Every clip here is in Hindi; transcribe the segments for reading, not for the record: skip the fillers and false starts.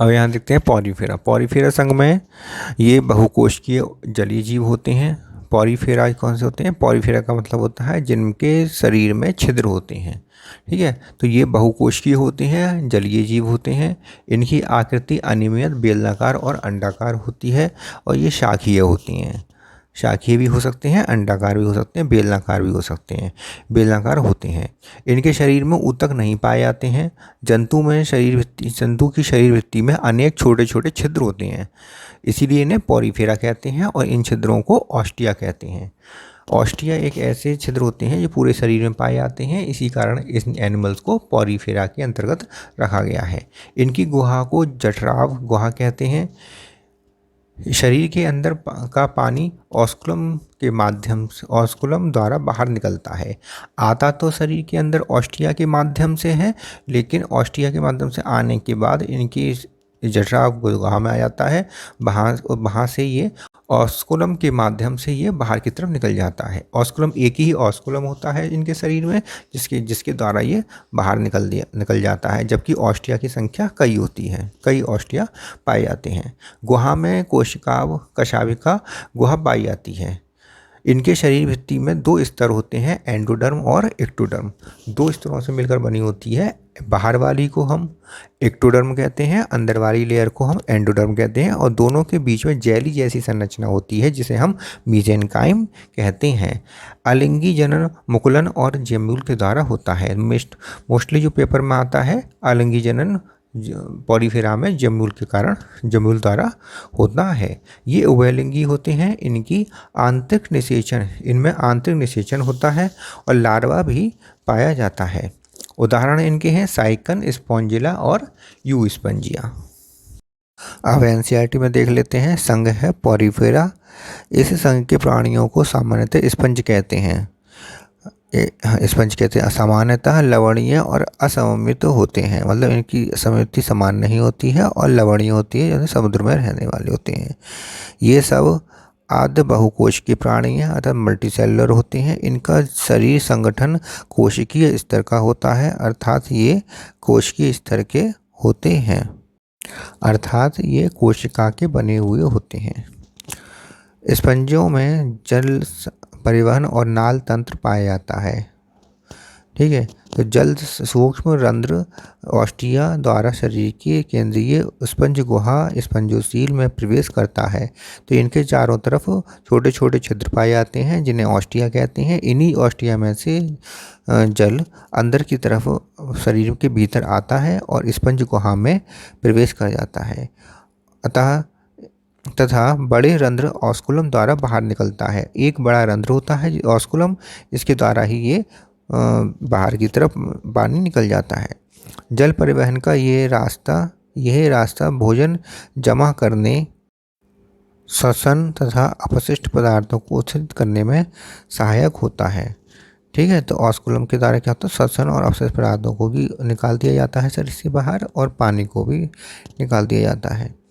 अब यहाँ देखते हैं पॉरीफेरा। पॉरीफेरा संघ में ये बहुकोशिकीय जलीय जीव होते हैं। पॉरीफेरा कौन से होते हैं? पॉरीफेरा का मतलब होता है जिनके शरीर में छिद्र होते हैं। ठीक है, तो ये बहुकोशिकीय होते हैं, जलीय जीव होते हैं। इनकी आकृति अनियमित बेलनाकार और अंडाकार होती है और ये शाखीय होती हैं। शाखीय भी हो सकते हैं, अंडाकार भी हो सकते हैं, बेलनाकार भी हो सकते हैं। बेलनाकार होते हैं। इनके शरीर में ऊतक नहीं पाए जाते हैं। जंतु की शरीर भित्ति में अनेक छोटे छोटे छिद्र होते हैं, इसीलिए इन्हें पॉरीफेरा कहते हैं और इन छिद्रों को ऑस्टिया कहते हैं। ऑस्टिया एक ऐसे छिद्र होते हैं जो पूरे शरीर में पाए जाते हैं, इसी कारण इस एनिमल्स को पॉरीफेरा के अंतर्गत रखा गया है। इनकी गुहा को जठराव गुहा कहते हैं। शरीर के अंदर का पानी ऑस्कुलम द्वारा बाहर निकलता है। आता तो शरीर के अंदर ऑस्टिया के माध्यम से है, लेकिन ऑस्टिया के माध्यम से आने के बाद इनकी जठराव गुहा में आ जाता है। वहाँ से ये ऑस्कुलम के माध्यम से ये बाहर की तरफ निकल जाता है। ऑस्कुलम एक ही ऑस्कुलम होता है इनके शरीर में, जिसके द्वारा ये बाहर निकल जाता है, जबकि ऑस्टिया की संख्या कई होती है, कई ऑस्टिया पाए जाते हैं। गुहा में कोशिकाव कशाभिका गुहा पाई जाती है। इनके शरीर भित्ति में दो स्तर होते हैं, एंडोडर्म और एक्टोडर्म। दो स्तरों से मिलकर बनी होती है। बाहर वाली को हम एक्टोडर्म कहते हैं, अंदर वाली लेयर को हम एंडोडर्म कहते हैं, और दोनों के बीच में जेली जैसी संरचना होती है जिसे हम मीजेनकाइम कहते हैं। अलिंगी जनन मुकुलन और जेम्यूल के द्वारा होता है। मोस्टली जो पेपर में आता है अलिंगी जनन पॉरीफेरा में जम्यूल द्वारा होता है। ये उभयलिंगी होते हैं। इनमें आंतरिक निषेचन होता है और लार्वा भी पाया जाता है। उदाहरण इनके हैं साइकन स्पॉन्जिला और यू स्पंजिया। अब एनसीईआरटी में देख लेते हैं। संघ है पॉरीफेरा। इस संघ के प्राणियों को सामान्यतः स्पंज कहते हैं। सामान्यतः लवणीय और असममित होते हैं, मतलब इनकी सममिति समान नहीं होती है, और लवणीय होती है, जैसे समुद्र में रहने वाले होते हैं। ये सब आद्य बहुकोश के प्राणी हैं अर्थात मल्टीसेलुलर होते हैं। इनका शरीर संगठन कोशिकीय स्तर का होता है, अर्थात ये कोशिकीय स्तर के होते हैं, अर्थात ये कोशिका के बने हुए होते हैं। स्पंजों में जल परिवहन और नाल तंत्र पाया जाता है। ठीक है, तो जल सूक्ष्म रंध्र ऑस्टिया द्वारा शरीर के केंद्रीय स्पंज गुहा स्पंजोसील में प्रवेश करता है। तो इनके चारों तरफ छोटे छोटे छिद्र पाए जाते हैं जिन्हें ऑस्टिया कहते हैं। इन्हीं ऑस्टिया में से जल अंदर की तरफ शरीर के भीतर आता है और स्पंज गुहा में प्रवेश कर जाता है। तथा बड़े रंध्र ऑस्कुलम द्वारा बाहर निकलता है। एक बड़ा रंध्र होता है ऑस्कुलम, इसके द्वारा ही ये बाहर की तरफ पानी निकल जाता है। जल परिवहन का यह रास्ता भोजन जमा करने, श्वसन तथा अपशिष्ट पदार्थों को उत्सर्जित करने में सहायक होता है। ठीक है, तो ऑस्कुलम के द्वारा क्या होता है, श्वसन और अपशिष्ट पदार्थों को भी निकाल दिया जाता है शरीर से बाहर, और पानी को भी निकाल दिया जाता है।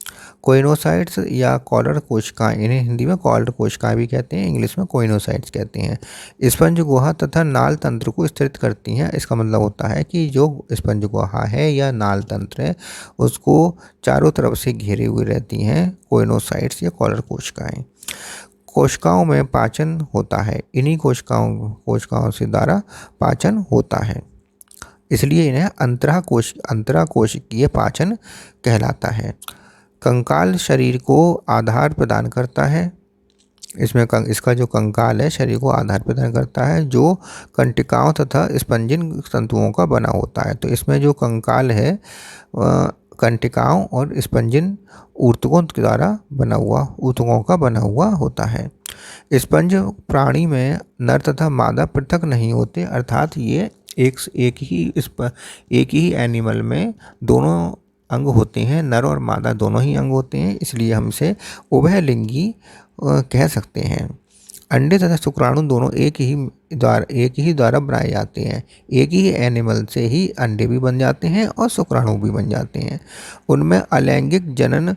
कोइनोसाइट्स या कॉलर कोशिकाएं, इन्हें हिंदी में कॉलर कोशिकाएं भी कहते हैं, इंग्लिश में कोइनोसाइट्स कहते हैं। स्पंज गुहा तथा नाल तंत्र को स्थिरित करती हैं। इसका मतलब होता है कि जो स्पंज गुहा है या नाल तंत्र है उसको चारों तरफ से घेरे हुए रहती हैं कोइनोसाइट्स या कॉलर कोशिकाएं। कोशिकाओं में पाचन होता है। इन्हीं कोशिकाओं से द्वारा पाचन होता है, इसलिए इन्हें अंतराकोशिकीय पाचन कहलाता है। कंकाल शरीर को आधार प्रदान करता है। इसका जो कंकाल है शरीर को आधार प्रदान करता है, जो कंटिकाओं तथा स्पंजिन तंतुओं का बना होता है। तो इसमें जो कंकाल है कंटिकाओं और स्पंजिन ऊतकों का बना हुआ होता है। स्पंज प्राणी में नर तथा मादा पृथक नहीं होते, अर्थात ये एक ही एनिमल में दोनों अंग होते हैं, नर और मादा दोनों ही अंग होते हैं, इसलिए हम इसे उभयलिंगी कह सकते हैं। अंडे तथा शुक्राणु दोनों एक ही द्वारा बनाए जाते हैं। एक ही एनिमल से ही अंडे भी बन जाते हैं और शुक्राणु भी बन जाते हैं। उनमें अलैंगिक जनन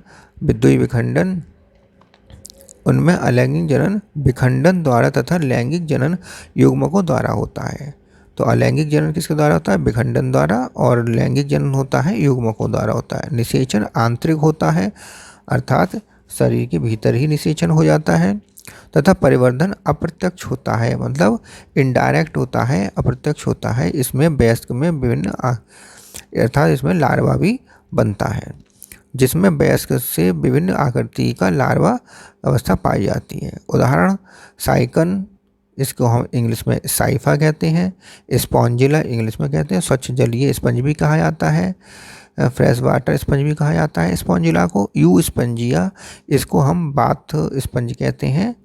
विखंडन द्वारा तथा लैंगिक जनन युग्मकों द्वारा होता है। तो अलैंगिक जनन किसके द्वारा होता है? विखंडन द्वारा। और लैंगिक जनन होता है युग्मकों द्वारा होता है। निषेचन आंतरिक होता है, अर्थात शरीर के भीतर ही निषेचन हो जाता है। तथा परिवर्धन अप्रत्यक्ष होता है, मतलब इनडायरेक्ट होता है, अप्रत्यक्ष होता है। इसमें वयस्क में विभिन्न अर्थात इसमें लार्वा भी बनता है, जिसमें वयस्क से विभिन्न आकृति का लार्वा अवस्था पाई जाती है। उदाहरण साइकन, इसको हम इंग्लिश में साइफा कहते हैं। स्पॉन्जिला इंग्लिश में कहते हैं स्वच्छ जलीय स्पंज भी कहा जाता है। फ्रेश वाटर स्पंज भी कहा जाता है स्पॉन्जिला को। यू स्पंजिया, इसको हम बाथ स्पंज कहते हैं।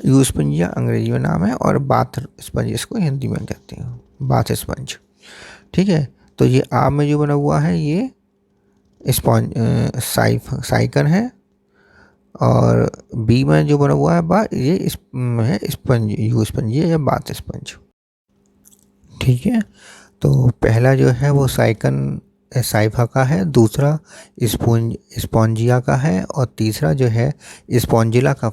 यू स्पंजिया अंग्रेजी में नाम है, और बाथ स्पंज इसको हिंदी में कहते हैं, बाथ स्पंज। ठीक है, तो ये आ में जो बना हुआ है ये स्पॉन्ज साइकन है, और बी में जो बना हुआ है ये है स्पंज, यू स्पंजिया या बाथ स्पंज। ठीक है, तो पहला जो है वो साइकन साइफा का है, दूसरा स्पॉन्जिया का है, और तीसरा जो है स्पॉन्जिला का